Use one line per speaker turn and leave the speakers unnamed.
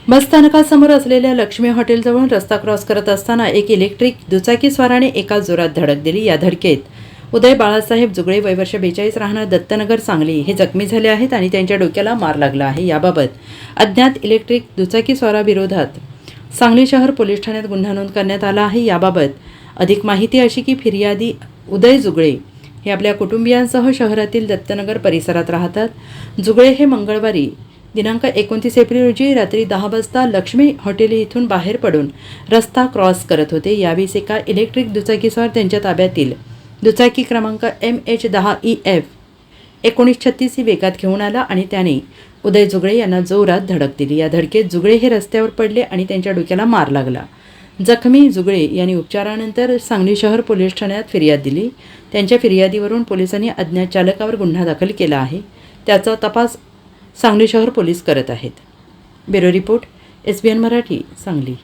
बसस्थानकासमोर असलेल्या लक्ष्मी हॉटेलजवळून रस्ता क्रॉस करत असताना एक इलेक्ट्रिक दुचाकीस्वाराने एका जोरात धडक दिली। या धडकेत उदय बाळासाहेब जुगळे वय वर्ष 42 राहणार दत्तनगर सांगली हे जखमी झाले आहेत आणि त्यांच्या डोक्याला मार लागला आहे। याबाबत अज्ञात इलेक्ट्रिक दुचाकीस्वाराविरोधात सांगली शहर पोलीस ठाण्यात गुन्हा नोंद करण्यात आला आहे। याबाबत अधिक माहिती अशी की फिर्यादी उदय जुगळे हे आपल्या कुटुंबियांसह शहरातील दत्तनगर परिसरात राहतात। जुगळे हे मंगळवारी दिनांक 29 एप्रिल रोजी रात्री 10 वाजता लक्ष्मी हॉटेल इथून बाहेर पडून रस्ता क्रॉस करत होते। यावेळी एका इलेक्ट्रिक दुचाकीस्वार त्यांच्या ताब्यातील दुचाकी क्रमांक MH10EF 1936 ही वेगात घेऊन आला आणि त्याने उदय जुगळे यांना जोरात धडक दिली। या धडकेत जुगळे हे रस्त्यावर पडले आणि त्यांच्या डोक्याला मार लागला। जखमी जुगळे यांनी उपचारानंतर सांगली शहर पोलीस ठाण्यात फिर्याद दिली। त्यांच्या फिर्यादीवरून पोलिसांनी अज्ञात चालकावर गुन्हा दाखल केला आहे। त्याचा तपास सांगली शहर पोलीस करत आहेत। Bureau report SBN Marathi Sangli.